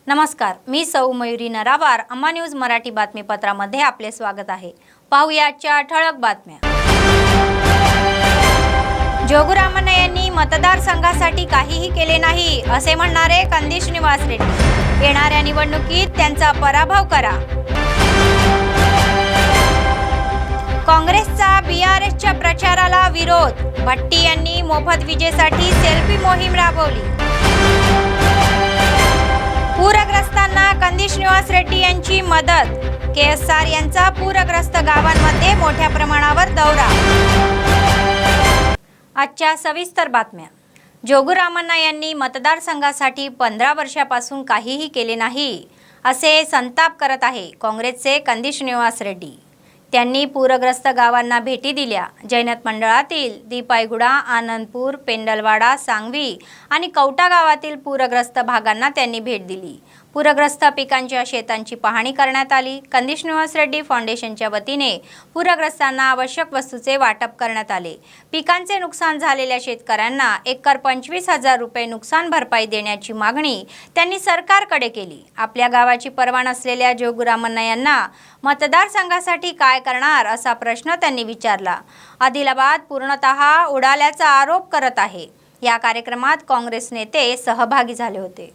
नमस्कार, मी सौ मयुरी नरावार. अम्मा न्यूज मराठी बातमीपत्रामध्ये आपले स्वागत आहे. पाहूया आजच्या ठळक बातम्या. जोगुरामण्णा यांनी मतदारसंघासाठी काहीही केले नाही असे म्हणणारे कंदी श्रीनिवास रेड्डी. येणाऱ्या निवडणुकीत त्यांचा पराभव करा. काँग्रेसचा बीआरएसच्या प्रचाराला विरोध. भट्टी यांनी मोफत विजेसाठी सेल्फी मोहीम राबवली. पूरग्रस्तांना कंदी श्रीनिवास रेड्डी यांची मदत. केएसआर यांचा पूरग्रस्त गावांमध्ये मोठ्या प्रमाणावर दौरा. आजच्या सविस्तर बातम्या. जोगुरामण्णा यांनी मतदारसंघासाठी 15 वर्षापासून काहीही केले नाही असे संताप करत आहे काँग्रेसचे कंदी श्रीनिवास रेड्डी. त्यांनी पूरग्रस्त गावांना भेटी दिल्या. जैनत मंडळातील दीपाईगुडा, आनंदपूर, पेंडलवाडा, सांगवी आणि कवटा गावातील पूरग्रस्त भागांना त्यांनी भेट दिली. पूरग्रस्त पिकांच्या शेतांची पाहणी करण्यात आली. कंदी श्रीनिवास रेड्डी फाउंडेशनच्या वतीने पूरग्रस्तांना आवश्यक वस्तूचे वाटप करण्यात आले. पिकांचे नुकसान झालेल्या शेतकऱ्यांना एकर 25,000 रुपये नुकसान भरपाई देण्याची मागणी त्यांनी सरकारकडे केली. आपल्या गावाची पर्वा नसलेल्या जोगुरामण्णा यांना मतदारसंघासाठी काय करणार असा प्रश्न त्यांनी विचारला. आदिलाबाद पूर्णतः उडाल्याचा आरोप करत आहे. या कार्यक्रमात काँग्रेस नेते सहभागी झाले होते.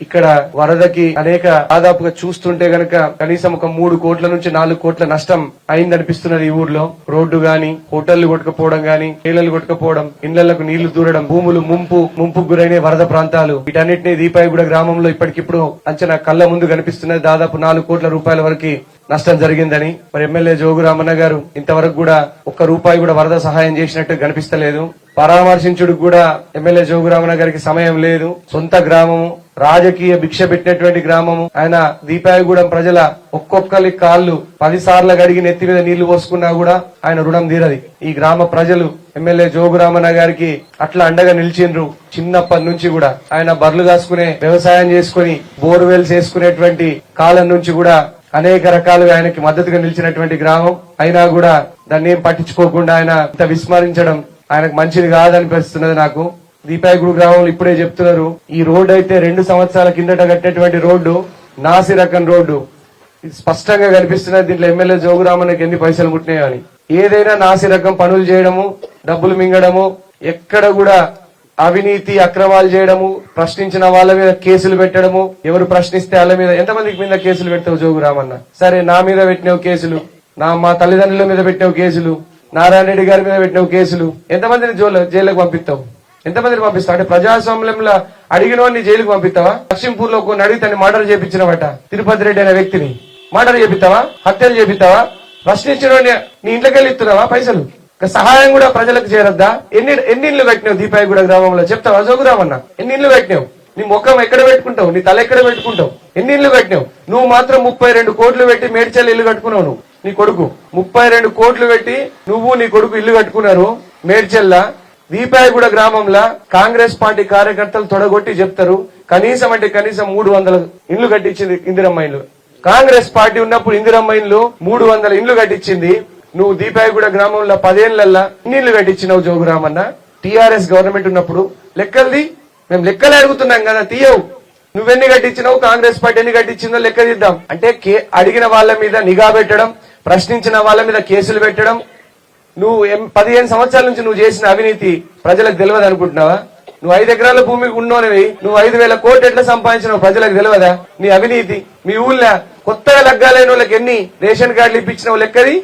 ఇక్కడ వరదకి అనేక దాదాపుగా చూస్తుంటే గనక కనీసం ఒక 3 కోట్ల నుంచి 4 కోట్ల నష్టం అయిందనిపిస్తున్నది. ఈ ఊర్లో రోడ్డు గాని, హోటళ్లు కొట్టుకుపోవడం గాని, నీళ్లు కొట్టుకుపోవడం, ఇళ్లకు నీళ్లు దూరడం, భూములు ముంపుకు గురైన వరద ప్రాంతాలు, వీటన్నిటిని దీపాయిగూడ గ్రామంలో ఇప్పటికిప్పుడు అంచనా కళ్ళ ముందు కనిపిస్తున్నది. దాదాపు 4 కోట్ల రూపాయల వరకు నష్టం జరిగిందని మరి ఎమ్మెల్యే జోగురామన్న గారు ఇంతవరకు కూడా ఒక్క రూపాయి కూడా వరద సహాయం చేసినట్టు కనిపిస్తలేదు. పరామర్శించుడు కూడా ఎమ్మెల్యే జోగురామన్న గారికి సమయం లేదు. సొంత గ్రామము, రాజకీయ భిక్ష పెట్టినటువంటి గ్రామము. ఆయన దీపాయగూడెం ప్రజల ఒక్కొక్కరి కాళ్ళు 10 సార్లు గడిగి నెత్తి మీద నీళ్లు పోసుకున్నా కూడా ఆయన రుణం తీరది. ఈ గ్రామ ప్రజలు ఎమ్మెల్యే జోగురామన్న గారికి అట్లా అండగా నిలిచిండ్రు. చిన్నప్పటి నుంచి కూడా ఆయన బర్లు కాసుకునే వ్యవసాయం చేసుకుని బోర్వెల్స్ చేసుకునేటువంటి కాలం నుంచి కూడా అనేక రకాలుగా ఆయనకి మద్దతుగా నిలిచినటువంటి గ్రామం. అయినా కూడా దాన్ని ఏం పట్టించుకోకుండా ఆయన ఇంత విస్మరించడం ఆయనకు మంచిది కాదనిపిస్తున్నది నాకు. దీపాయగూడ గ్రామంలో ఇప్పుడే చెప్తున్నారు, ఈ రోడ్డు అయితే 2 సంవత్సరాల కిందట కట్టినటువంటి రోడ్డు, నాసి రకం రోడ్డు. ఇది స్పష్టంగా కనిపిస్తున్నది. దీంట్లో ఎమ్మెల్యే జోగురామన్నకి ఎన్ని పైసలు ముట్టినాయో అని. ఏదైనా నాసి రకం పనులు చేయడము, డబ్బులు మింగడము, ఎక్కడ కూడా అవినీతి అక్రమాలు చేయడము, ప్రశ్నించిన వాళ్ళ మీద కేసులు పెట్టడము, ఎవరు ప్రశ్నిస్తే వాళ్ళ మీద ఎంతమందికి మీద కేసులు పెడతావు జోగురామన్న? సరే, నా మీద పెట్టినవు కేసులు, మా తల్లిదండ్రుల మీద పెట్టినవు కేసులు, నారాయణ రెడ్డి గారి మీద పెట్టినవు కేసులు, ఎంతమందిని జైలుకు పంపిస్తావు? ఎంతమందిని పంపిస్తావు? అంటే ప్రజాస్వామ్యంలో అడిగిన వాడిని జైలుకు పంపిస్తావా? లక్ష్మీపూర్ లో కొన్ని అడిగి తను మర్డర్ చేపించినవట. తిరుపతి రెడ్డి అనే వ్యక్తిని మర్డర్ చేపిస్తావా? హత్యలు చేపిస్తావా? ప్రశ్నించిన వాడిని నీ ఇంట్లోకి వెళ్ళి ఇస్తున్నావా పైసలు? సహాయం కూడా ప్రజలకు చేరద్దా? ఎన్ని ఇళ్లు కట్టినావు దీపాయగూడ గ్రామంలో చెప్తావా జోగురామన్న? ఎన్ని ఇళ్లు కట్టినావు? నీ ముఖం ఎక్కడ పెట్టుకుంటావు? నీ తల ఎక్కడ పెట్టుకుంటావు? ఎన్ని ఇళ్లు కట్టినావు? నువ్వు మాత్రం 32 కోట్లు పెట్టి మేడ్చల్ ఇల్లు కట్టుకున్నావు. నువ్వు, నీ కొడుకు 32 కోట్లు పెట్టి నువ్వు నీ కొడుకు ఇల్లు కట్టుకున్నారు మేడ్చల్లా. దీపాయగూడ గ్రామంలో కాంగ్రెస్ పార్టీ కార్యకర్తలు తొడగొట్టి చెప్తారు, కనీసం 300 ఇండ్లు కట్టించింది ఇందిరమ్మ ఇండ్లు. కాంగ్రెస్ పార్టీ ఉన్నప్పుడు ఇందిరమ్మ ఇండ్లు 300 ఇండ్లు కట్టించింది. నువ్వు దీపాయగూడ గ్రామంలో 10 ఏళ్లల్లా ఇన్నిళ్లు కట్టించినావు జోగురామన్న. టీఆర్ఎస్ గవర్నమెంట్ ఉన్నప్పుడు లెక్కలది, మేము లెక్కలు అడుగుతున్నాం కదా, తీయవు. నువ్వెన్ని కట్టించినావు, కాంగ్రెస్ పార్టీ ఎన్ని కట్టించిందో లెక్క తీద్దాం. అంటే అడిగిన వాళ్ళ మీద నిఘా పెట్టడం, ప్రశ్నించిన వాళ్ళ మీద కేసులు పెట్టడం. నువ్వు 15 సంవత్సరాల నుంచి నువ్వు చేసిన అవినీతి ప్రజలకు తెలియదు అనుకుంటున్నావా? నువ్వు 5 ఎకరాల భూమికి ఉన్నోనివి, నువ్వు 5,000 కోట్లు ఎట్లా సంపాదించినావు ప్రజలకు తెలియదా? నీ అవినీతి మీ ఊళ్ళో కొత్తగా లగ్గాలైన వాళ్ళకి ఎన్ని రేషన్ कार्ड ఇప్పించినావు లెక్కది.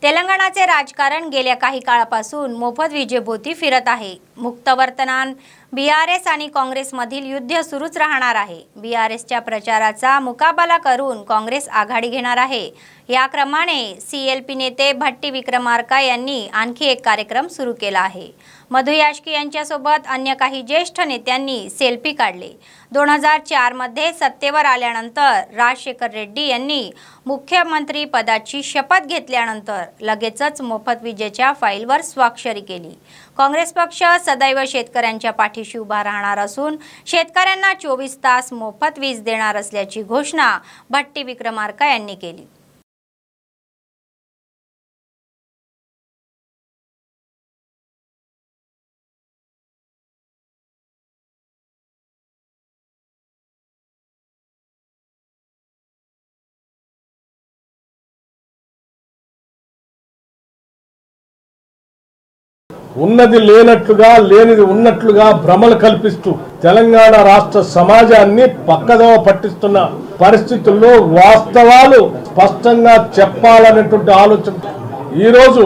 तेलंगणाचे राजकारण गेल्या काही काळापासून मोफत विजेभोवती फिरत आहे. मुक्त वर्तमान बीआरएस आणि काँग्रेसमधील युद्ध सुरूच राहणार आहे. बीआरएसच्या प्रचाराचा मुकाबला करून काँग्रेस आघाडी घेणार आहे. या क्रमाने सीएलपी नेते भट्टी विक्रमार्का यांनी आणखी एक कार्यक्रम सुरू केला आहे. मधु याष्की यांच्यासोबत अन्य काही ज्येष्ठ नेत्यांनी सेल्फी काढले. 2004 मध्ये सत्तेवर आल्यानंतर राजशेखर रेड्डी यांनी मुख्यमंत्री पदाची शपथ घेतल्यानंतर लगेचच मोफत विजेच्या फाईलवर स्वाक्षरी केली. काँग्रेस पक्ष सदैव शेतकऱ्यांच्या पाठीशी उभा राहणार असून शेतकऱ्यांना 24 तास मोफत वीज देणार असल्याची घोषणा भट्टी विक्रमार्का यांनी केली. ఉన్నది లేనట్లుగా లేనిది ఉన్నట్లుగా భ్రమలు కల్పిస్తూ తెలంగాణ రాష్ట్ర సమాజాన్ని పక్కదోవ పట్టిస్తున్న పరిస్థితుల్లో వాస్తవాలు స్పష్టంగా చెప్పాలనేటువంటి ఆలోచన ఈరోజు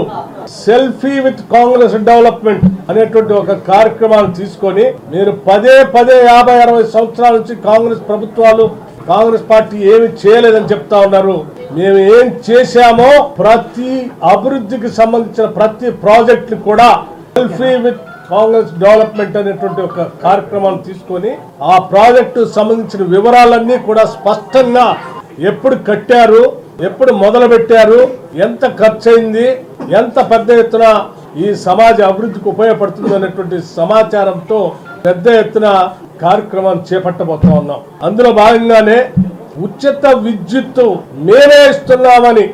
సెల్ఫీ విత్ కాంగ్రెస్ డెవలప్మెంట్ అనేటువంటి ఒక కార్యక్రమాన్ని తీసుకొని మీరు పదే 50-60 సంవత్సరాల నుంచి కాంగ్రెస్ ప్రభుత్వాలు కాంగ్రెస్ పార్టీ ఏమి చేయలేదని చెప్తా ఉన్నారు. మేము ఏం చేశామో ప్రతి అభివృద్ధికి సంబంధించిన ప్రతి ప్రాజెక్ట్ ని కూడా సెల్ఫీ విత్ కాంగ్రెస్ డెవలప్మెంట్ అనేటువంటి ఒక కార్యక్రమాన్ని తీసుకొని ఆ ప్రాజెక్టు సంబంధించిన వివరాలన్నీ కూడా స్పష్టంగా ఎప్పుడు కట్టారు, ఎప్పుడు మొదలు పెట్టారు, ఎంత ఖర్చు అయింది, ఎంత పెద్ద ఎత్తున ఈ సమాజ అభివృద్ధికి ఉపయోగపడుతుంది అనేటువంటి సమాచారంతో పెద్ద ఎత్తున కార్యక్రమాన్ని చేపట్టబోతా ఉన్నాం. అందులో భాగంగానే ఉచిత విద్యుత్తు మేమే ఇస్తున్నామని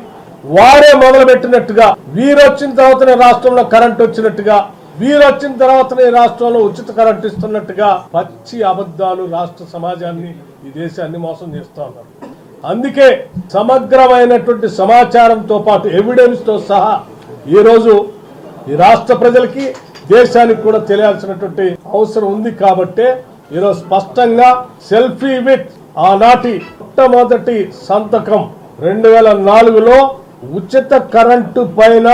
వారే మొదలు పెట్టినట్టుగా, వీరు వచ్చిన తర్వాతనే రాష్ట్రంలో కరెంట్ వచ్చినట్టుగా, వీరు వచ్చిన తర్వాతనే రాష్ట్రంలో ఉచిత కరెంట్ ఇస్తున్నట్టుగా పచ్చి అబద్ధాలు రాష్ట్ర సమాజాన్ని, ఈ దేశాన్ని మోసం చేస్తా ఉన్నారు. అందుకే సమగ్రమైనటువంటి సమాచారంతో పాటు ఎవిడెన్స్ తో సహా ఈరోజు ఈ రాష్ట్ర ప్రజలకి దేశానికి కూడా తెలియాల్సినటువంటి అవసరం ఉంది. కాబట్టి ఈరోజు స్పష్టంగా సెల్ఫీ విత్ ఆనాటి మొట్టమొదటి సంతకం 2004లో ఉచిత కరెంటు పైన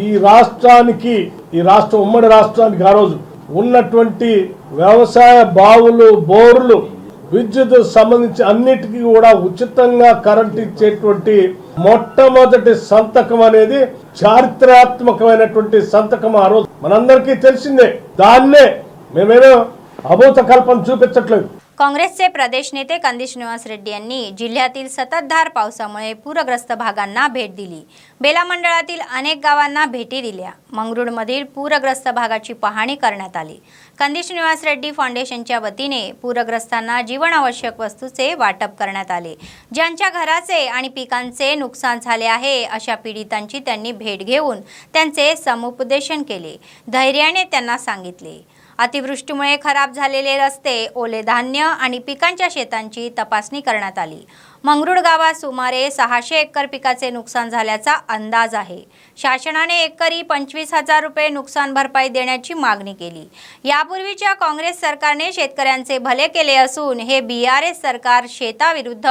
ఈ రాష్ట్రానికి, ఈ రాష్ట్రం ఉమ్మడి రాష్ట్రానికి ఆ రోజు ఉన్నటువంటి వ్యవసాయ బావులు, బోర్లు, విద్యుత్ సంబంధించి అన్నిటికీ కూడా ఉచితంగా కరెంట్ ఇచ్చేటువంటి మొట్టమొదటి సంతకం అనేది చారిత్రాత్మకమైనటువంటి సంతకం. ఆ రోజు మనందరికీ తెలిసిందే. दान्ने मेमेनो अभूत कल्पना చూపించట్లేదు. काँग्रेसचे प्रदेश नेते कंदी श्रीनिवास रेड्डी यांनी जिल्ह्यातील सततधार पावसामुळे पूरग्रस्त भागांना भेट दिली. बेला मंडळातील अनेक गावांना भेटी दिल्या. मंगरुळमधील पूरग्रस्त भागाची पाहणी करण्यात आली. कंदी श्रीनिवास रेड्डी फाउंडेशनच्या वतीने पूरग्रस्तांना जीवनावश्यक वस्तूचे वाटप करण्यात आले. ज्यांच्या घराचे आणि पिकांचे नुकसान झाले आहे अशा पीडितांची त्यांनी भेट घेऊन त्यांचे समुपदेशन केले. धैर्याने त्यांना सांगितले. अतिवृष्टीमुळे खराब झालेले रस्ते, ओले धान्य आणि पिकांच्या शेतांची तपासणी करण्यात आली. मंगरुळ गावात सुमारे 600 एकर पिकाचे नुकसान झाल्याचा अंदाज आहे. शासनाने एकरी 25,000 रुपये नुकसान भरपाई देण्याची मागणी केली. यापूर्वीच्या काँग्रेस सरकारने शेतकऱ्यांचे भले केले असून हे बीआरएस सरकार शेताविरुद्ध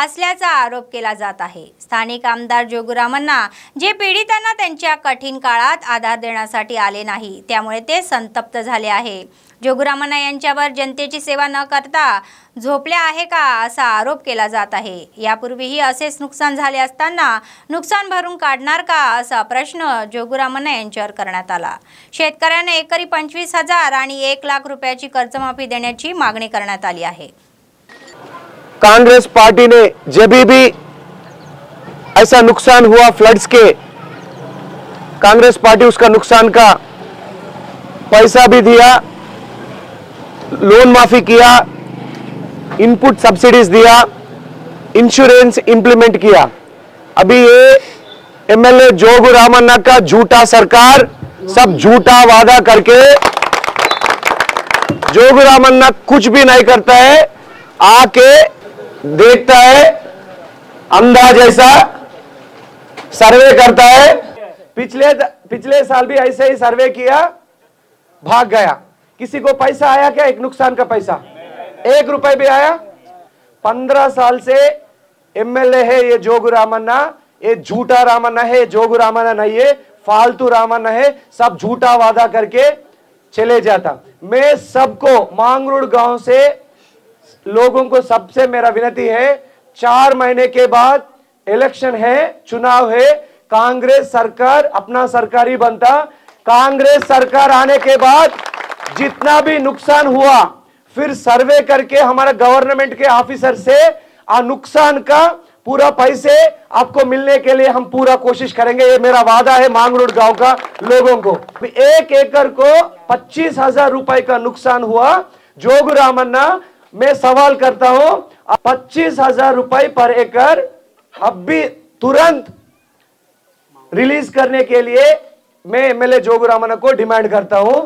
असल्याचा आरोप केला जात आहे. स्थानिक आमदार जोगुरामण्णा जे पीडितांना त्यांच्या कठीण काळात आधार देण्यासाठी आले नाही, त्यामुळे ते संतप्त झाले आहे. जोगुरामण्णा यांच्यावर जनतेची सेवा न करता झोपल्या आहे का असा आरोप केला जात आहे. यापूर्वीही असेच नुकसान झाले असताना नुकसान भरून काढणार का असा प्रश्न जोगुरामण्णा यांच्यावर करण्यात आला. शेतकऱ्यांना एकरी 25,000 आणि 1 लाख रुपयाची कर्जमाफी देण्याची मागणी करण्यात आली आहे. कांग्रेस पार्टी ने जब भी ऐसा नुकसान हुआ फ्लड्स के, कांग्रेस पार्टी उसका नुकसान का पैसा भी दिया, लोन माफी किया, इनपुट सब्सिडीज दिया, इंश्योरेंस इंप्लीमेंट किया. अभी ये एमएलए जोगुरामण्णा का झूठा सरकार सब झूठा वादा करके जोगुरामण्णा कुछ भी नहीं करता है, आके देखता है, अंधा जैसा सर्वे करता है. पिछले साल भी ऐसे ही सर्वे किया, भाग गया. किसी को पैसा आया क्या? एक नुकसान का पैसा 1 रुपए भी आया? 15 साल से एमएलए है ये जोगुरामण्णा. ये झूठा रामण्णा है, जोगुरामण्णा नहीं है, फालतू रामण्णा है. सब झूठा वादा करके चले जाता. मैं सबको मांगरुड़ गांव से लोगों को सबसे मेरा विनती है, 4 महीने के बाद इलेक्शन है, चुनाव है, कांग्रेस सरकार अपना सरकार ही बनता. कांग्रेस सरकार आने के बाद जितना भी नुकसान हुआ फिर सर्वे करके हमारा गवर्नमेंट के ऑफिसर से नुकसान का पूरा पैसे आपको मिलने के लिए हम पूरा कोशिश करेंगे. ये मेरा वादा है मांगरुड़ गांव का लोगों को. 1 एकड़ को 25,000 रुपए का नुकसान हुआ. जोगुरामण्णा मैं सवाल करता हूं, 25,000 रुपए पर एकड़ अब भी तुरंत रिलीज करने के लिए मैं एमएलए जोगुरामण्णा को डिमांड करता हूं.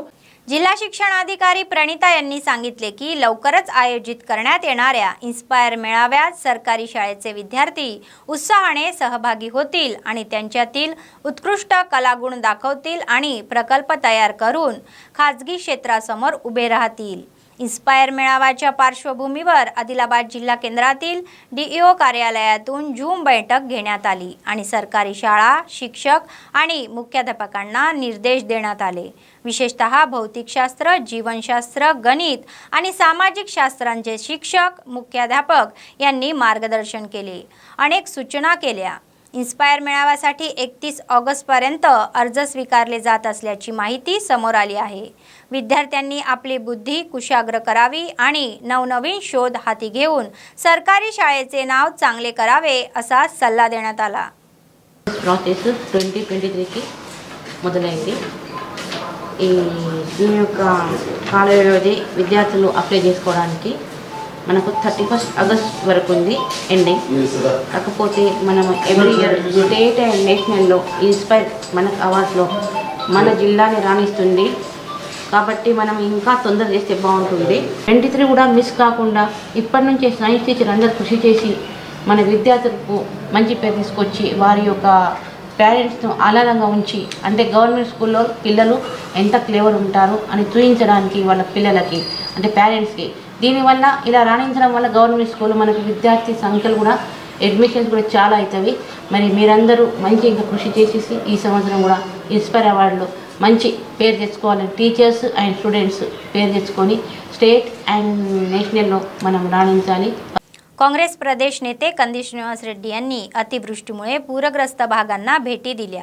जिल्हा शिक्षणाधिकारी प्रणिता यांनी सांगितले की लवकरच आयोजित करण्यात येणाऱ्या इन्स्पायर मेळाव्यात सरकारी शाळेचे विद्यार्थी उत्साहाने सहभागी होतील आणि त्यांच्यातील उत्कृष्ट कलागुण दाखवतील आणि प्रकल्प तयार करून खाजगी क्षेत्रासमोर उभे राहतील। इन्स्पायर मेळाव्याच्या पार्श्वभूमीवर आदिलाबाद जिल्हा केंद्रातील DEO कार्यालयातून झूम बैठक घेण्यात आली आणि सरकारी शाळा, शिक्षक आणि मुख्याध्यापकांना निर्देश देण्यात आले। विशेषतः भौतिकशास्त्र, जीवनशास्त्र, गणित आणि सामाजिक शास्त्रांचे शिक्षक, मुख्याध्यापक यांनी मार्गदर्शन केले, अनेक सूचना केल्या। इन्स्पायर मेळाव्यासाठी 31 ऑगस्टपर्यंत अर्ज स्वीकारले जात असल्याची माहिती समोर आली आहे। विद्यार्थ्यांनी आपली बुद्धी कुशाग्र करावी आणि नवनवीन शोध हाती घेऊन सरकारी शाळेचे नाव चांगले करावे असा सल्ला देण्यात आला। ప్రాసెస్ 2023కి మొదలైంది। ఈ దీని యొక్క కాల వ్యవధి విద్యార్థులు అప్లై చేసుకోవడానికి మనకు 31 ఆగస్ట్ వరకు ఉంది ఎండింగ్। కాకపోతే మనం ఎవ్రీ ఇయర్ స్టేట్ అండ్ నేషనల్లో ఇన్స్పైర్ మనకు అవార్డ్స్లో మన జిల్లాని రాణిస్తుంది కాబట్టి మనం ఇంకా తొందర చేస్తే బాగుంటుంది। 23 కూడా మిస్ కాకుండా ఇప్పటి నుంచే సైన్స్ టీచర్ అందరూ కృషి చేసి మన విద్యార్థులకు మంచి పేరు తీసుకొచ్చి వారి యొక్క పేరెంట్స్ను ఆహ్లాదంగా ఉంచి అంటే గవర్నమెంట్ స్కూల్లో పిల్లలు ఎంత క్లేవర్ ఉంటారు అని చూపించడానికి వాళ్ళ పిల్లలకి అంటే పేరెంట్స్కి దీనివల్ల ఇలా రాణించడం వల్ల గవర్నమెంట్ స్కూల్ మనకి విద్యార్థి సంఖ్యలు కూడా అడ్మిషన్స్ కూడా చాలా అవుతాయి। మరి మీరందరూ మంచి ఇంకా కృషి చేసేసి ఈ సంవత్సరం కూడా ఇన్స్పైర్ అవార్డులో మంచి పేరు తెచ్చుకోవాలని టీచర్స్ అండ్ స్టూడెంట్స్ పేరు తెచ్చుకొని స్టేట్ అండ్ నేషనల్లో మనం రాణించాలి। काँग्रेस प्रदेश नेते कंदी श्रीनिवास रेड्डी यांनी अतिवृष्टीमुळे पूरग्रस्त भागांना भेटी दिल्या।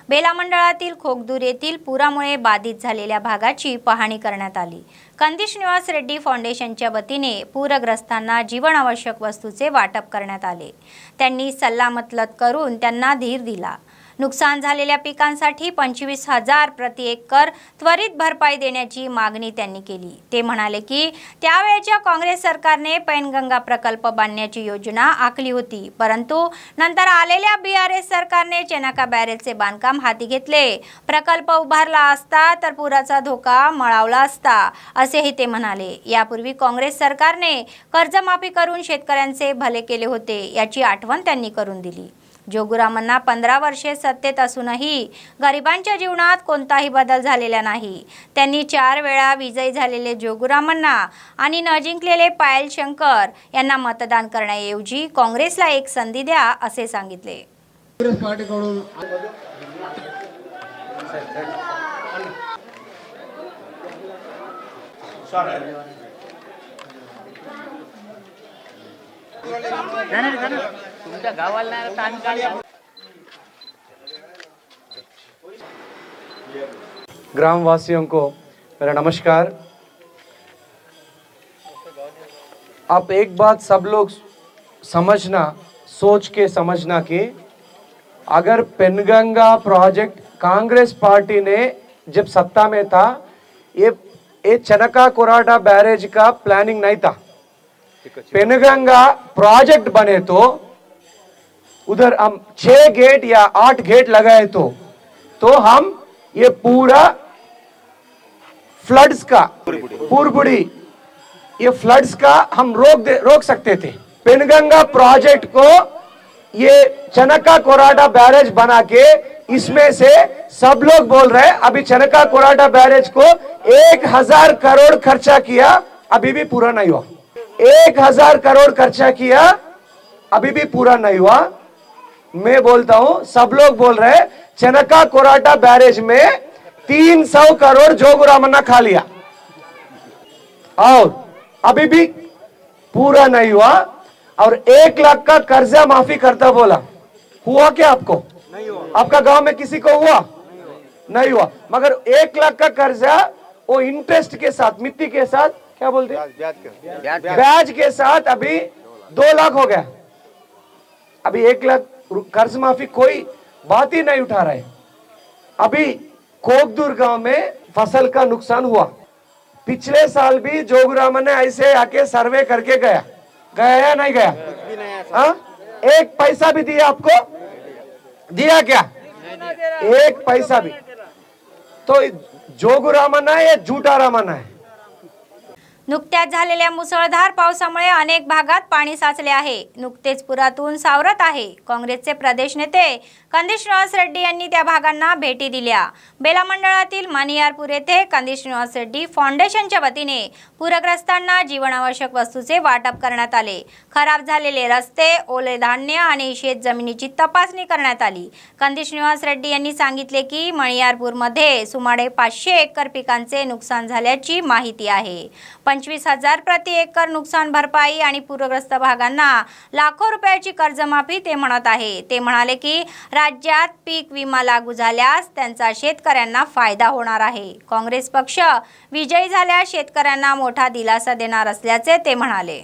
बेला मंडळातील खोगदूर येथील पुरामुळे बाधित झालेल्या भागाची पाहणी करण्यात आली। कंदी श्रीनिवास रेड्डी फाउंडेशनच्या वतीने पूरग्रस्तांना जीवनावश्यक वस्तूचे वाटप करण्यात आले। त्यांनी सल्लामसलत करून त्यांना धीर दिला। नुकसान झालेल्या पिकांसाठी 25,000 प्रति एकर त्वरित भरपाई देण्याची मागणी त्यांनी केली। ते म्हणाले की त्यावेळच्या काँग्रेस सरकारने पैनगंगा प्रकल्प बांधण्याची योजना आखली होती, परंतु नंतर आलेल्या BRS सरकारने चेनाका बॅरेजचे बांधकाम हाती घेतले। प्रकल्प उभारला असता तर पुराचा धोका मळावला असता असेही ते म्हणाले। यापूर्वी काँग्रेस सरकारने कर्जमाफी करून शेतकऱ्यांचे भले केले होते याची आठवण त्यांनी करून दिली। जोगुरामन्ना 15 वर्षे सत्तेत असूनही गरिबांच्या जीवनात कोणताही बदल झालेला नाही। त्यांनी 4 वेळा विजयी झालेले जोगुरामन्ना आणि न जिंकलेले पायल शंकर यांना मतदान करण्याऐवजी काँग्रेसला एक संधी द्या असे सांगितले। काँग्रेस पार्टीकडून तुमच्या गावाला ताण काढ। ग्रामवासियों को मेरा नमस्कार। आप एक बात सब लोग समझना, सोच के समझना कि अगर पेनगंगा प्रोजेक्ट कांग्रेस पार्टी ने जब सत्ता में था, ये चनका कोराटा बैरेज का प्लानिंग नहीं था। पेनगंगा प्रोजेक्ट बने तो उधर हम 6 गेट या 8 गेट लगाए तो हम ये पूरा फ्लड्स का पुरबुड़ी ये फ्लड्स का हम रोक सकते थे। पेनगंगा प्रोजेक्ट को ये चनका कोराटा बैरेज बना के इसमें से सब लोग बोल रहे हैं अभी चनका कोराटा बैरेज को 1000 करोड़ खर्चा किया, अभी भी पूरा नहीं हुआ। 1000 करोड़ खर्चा किया, अभी भी पूरा नहीं हुआ। मैं बोलता हूं, सब लोग बोल रहे हैं चनका कोराटा बैरेज में 300 करोड़ जोगुरामन्ना खा लिया और अभी भी पूरा नहीं हुआ। और 1 लाख का कर्जा माफी करता बोला, हुआ क्या आपको? नहीं हुआ। आपका गांव में किसी को हुआ? नहीं हुआ। मगर 1 लाख का कर्जा वो इंटरेस्ट के साथ, मिट्टी के साथ, क्या बोलते हैं, ब्याज के साथ अभी 2 लाख हो गया। अभी 1 लाख कर्ज माफी कोई बात ही नहीं उठा रहे। अभी खोगदूर गांव में फसल का नुकसान हुआ। पिछले साल भी जोगुरामन ने ऐसे आके सर्वे करके गया या नहीं गया? हाँ, 1 पैसा भी दिया आपको? दिया क्या? 1 पैसा भी? तो जोगू रामण्णा आहे या झूठा रामण्णा आहे. नुकत्याच झालेल्या मुसळधार पावसामुळे अनेक भागात पाणी साचले आहे. नुकतेच पुरातून सावरत आहे. काँग्रेसचे प्रदेश नेते कंदी श्रीनिवास रेड्डी यांनी त्या भागांना भेटी दिल्या. बेला मंडळातील मानियारपूर येथे कंदी श्रीनिवास रेड्डी फाउंडेशनच्या वतीने पूरग्रस्तांना जीवनावश्यक वस्तूचे वाटप करण्यात आले. खराब झालेले रस्ते, ओले धान्य आणि शेतजमिनीची तपासणी करण्यात आली. कंदी श्रीनिवास रेड्डी यांनी सांगितले की मानियारपूरमध्ये सुमारे 500 एकर पिकांचे नुकसान झाल्याची माहिती आहे. 25,000 प्रति एकर नुकसान भरपाई आणि पूरग्रस्त भागांना लाखो रुपयाची कर्जमाफी ते म्हणत आहे. ते म्हणाले की राज्यात पीक विमा लागू झाल्यास त्यांचा शेतकऱ्यांना फायदा होणार आहे. काँग्रेस पक्ष विजयी झाल्यास शेतकऱ्यांना मोठा दिलासा देणार असल्याचे ते म्हणाले.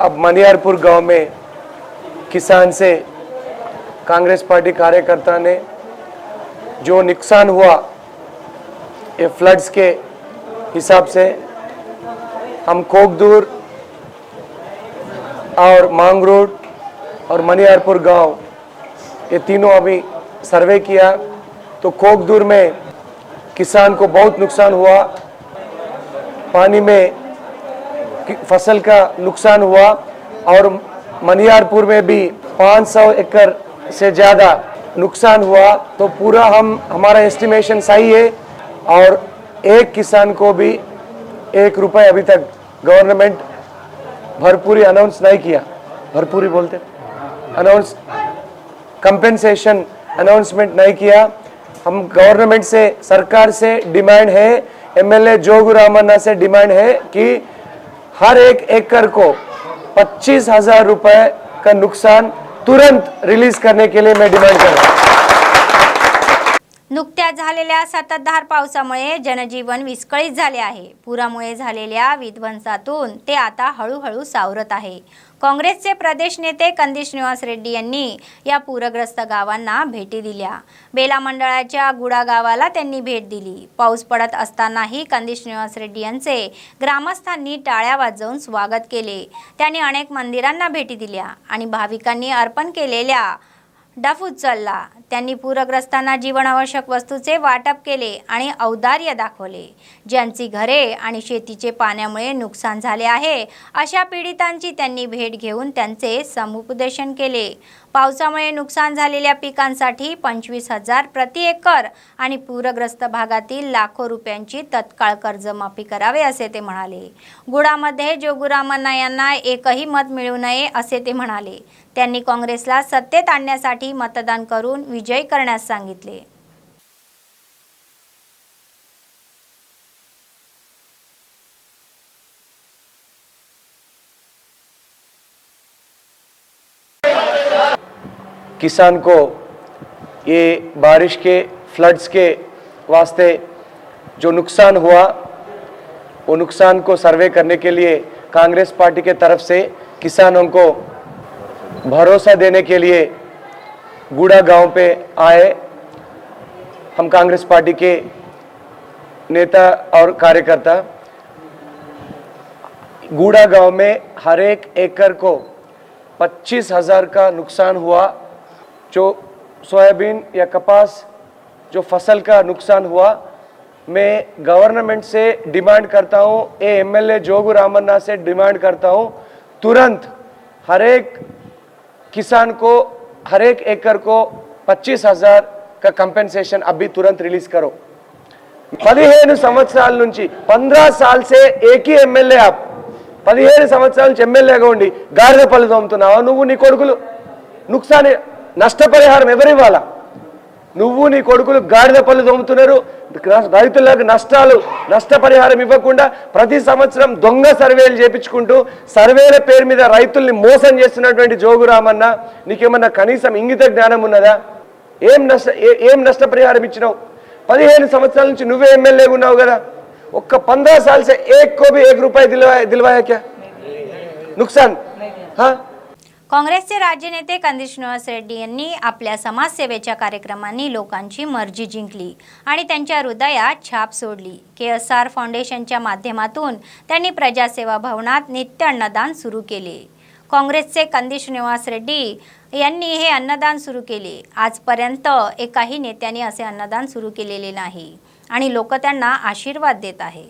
अब मनियारपुर गांव में किसान से कांग्रेस पार्टी कार्यकर्ता ने जो नुकसान हुआ ये फ्लड्स के हिसाब से हम कोकदूर और मांगरोड और मनियारपुर गांव ये तीनों अभी सर्वे किया तो कोकदूर में किसान को बहुत नुकसान हुआ, पानी में फसल का नुकसान हुआ और मनियारपुर में भी 500 एकड़ से ज़्यादा नुकसान हुआ. तो पूरा हमारा एस्टिमेशन सही है और एक किसान को भी 1 रुपये अभी तक गवर्नमेंट भरपूरी अनाउंस नहीं किया. भरपूरी बोलते अनाउंस कंपेंसेशन अनाउंसमेंट नहीं किया. हम गवर्नमेंट से सरकार से डिमांड है, एमएलए जोगू रामण्णा से डिमांड है कि हर एक एकड़ को 25,000 रुपए का नुकसान तुरंत रिलीज करने के लिए मैं डिमांड कर रहा हूँ. नुकत्याच झालेल्या संततधार पावसामुळे जनजीवन विस्कळीत झाले आहे. पुरामुळे झालेल्या विध्वंसातून ते आता हळूहळू सावरत आहे. काँग्रेसचे प्रदेश नेते कंदी श्रीनिवास रेड्डी यांनी या पूरग्रस्त गावांना भेटी दिल्या. बेला मंडळाच्या गुडा गावाला त्यांनी भेट दिली. पाऊस पडत असतानाही कंदी श्रीनिवास रेड्डी यांचे ग्रामस्थांनी टाळ्या वाजवून स्वागत केले. त्यांनी अनेक मंदिरांना भेटी दिल्या आणि भाविकांनी अर्पण केलेल्या डफ उचलला. त्यांनी पूरग्रस्तांना जीवनावश्यक वस्तूचे वाटप केले आणि औदार्य दाखवले. ज्यांची घरे आणि शेतीचे पाण्यामुळे नुकसान झाले आहे अशा पीडितांची त्यांनी भेट घेऊन त्यांचे समुपदेशन केले. पावसामुळे नुकसान झालेल्या पिकांसाठी 25,000 प्रति एकर आणि पूरग्रस्त भागातील लाखो रुपयांची तत्काळ कर्जमाफी करावे असे ते म्हणाले. गुडामध्ये जोगू रामण्णा यांना एकही मत मिळू नये असे ते म्हणाले. त्यांनी काँग्रेसला सत्तेत आणण्यासाठी मतदान करून विजयी करण्यास सांगितले. किसान को ये बारिश के फ्लड्स के वास्ते जो नुकसान हुआ वो नुकसान को सर्वे करने के लिए कांग्रेस पार्टी के तरफ से किसानों को भरोसा देने के लिए गुड़ा गांव पे आए. हम कांग्रेस पार्टी के नेता और कार्यकर्ता गुड़ा गांव में हर एक एकड़ को 25,000 का नुकसान हुआ. जो सोयाबीन या कपास जो फसल का नुकसान हुआ, मैं गवर्नमेंट से डिमांड करता हूँ, एमएलए जोगू रामण्णा से डिमांड करता हूँ, तुरंत हर एक किसान को हर एक एकड़ को 25,000 का कंपेंसेशन अभी तुरंत रिलीज करो. 15 సంవత్సరాల నుంచి 15 साल से एक ही एमएलए आप 17 సంవత్సరాల నుంచి ఎమ్మెల్యేగా ఉండి గాడిద పళ్ళు తోముతున్నావా నువ్వు నీ కొడుకులు? నుక్సాని నష్టపరిహారం ఎవరివ్వాలా? నువ్వు నీ కొడుకులు గాడిద పళ్ళు తోముతున్నారు. రైతులకు నష్టపరిహారం ఇవ్వకుండా ప్రతి సంవత్సరం దొంగ సర్వేలు చేపించుకుంటూ సర్వేల పేరు మీద రైతుల్ని మోసం చేస్తున్నటువంటి జోగు రామన్న, నీకేమన్నా కనీసం ఇంగిత జ్ఞానం ఉన్నదా? ఏం నష్టపరిహారం ఇచ్చినావు? 15 సంవత్సరాల నుంచి నువ్వే ఎమ్మెల్యేగా ఉన్నావు కదా. ఒక్క 15 साल से एक को भी 1 रुपया दिलवाया क्या? नुकसान. हाँ. काँग्रेसचे राज्य नेते कंदी श्रीनिवास रेड्डी यांनी आपल्या समाजसेवेच्या कार्यक्रमांनी लोकांची मर्जी जिंकली आणि त्यांच्या हृदयात छाप सोडली. KSR फाउंडेशनच्या माध्यमातून त्यांनी प्रजासेवा भवनात नित्य अन्नदान सुरू केले. काँग्रेसचे कंदी श्रीनिवास रेड्डी यांनी हे अन्नदान सुरू केले. आजपर्यंत एकाही नेत्याने असे अन्नदान सुरू केलेले नाही आणि लोक त्यांना आशीर्वाद देत आहे.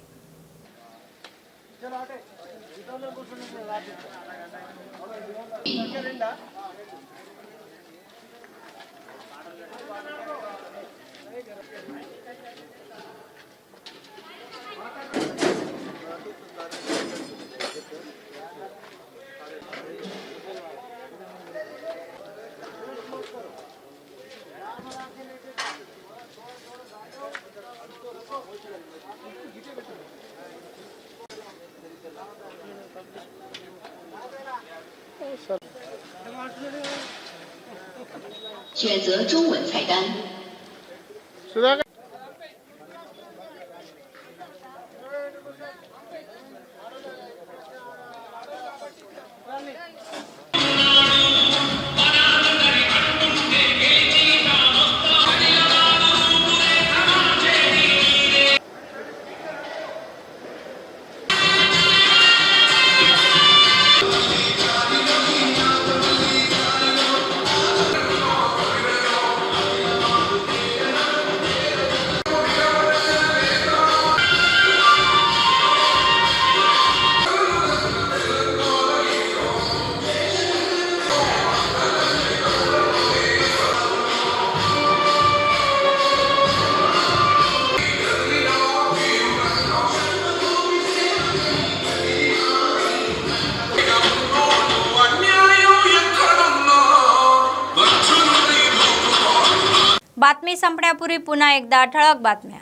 बातमी संपण्यापूर्वी पुन्हा एकदा ठळक बातम्या.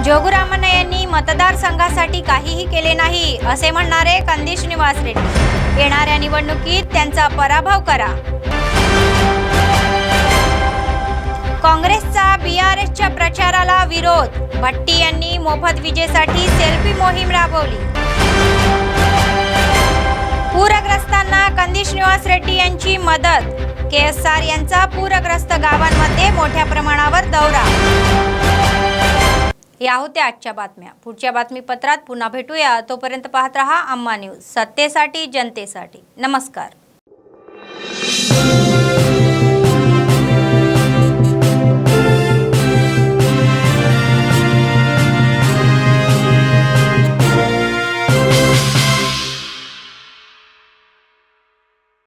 जोगुरामन यांनी मतदारसंघासाठी काहीही केले नाही असे म्हणणारे कंदी श्रीनिवास रेड्डी. येणाऱ्या निवडणुकीत त्यांचा पराभव करा. काँग्रेसचा BRSच्या प्रचाराला विरोध. भट्टी यांनी मोफत विजेसाठी सेल्फी मोहीम राबवली. पूरग्रस्तांना कंदी श्रीनिवास रेड्डी यांची मदत. KSR यांचा पूरग्रस्त गावांमध्ये मोठ्या प्रमाणावर दौरा. या होत्या आजच्या बातम्या. पुढच्या बातमीपत्रात पुन्हा भेटूया. तोपर्यंत पाहत रहा अम्मा न्यूज, सत्तेसाठी जनतेसाठी. नमस्कार.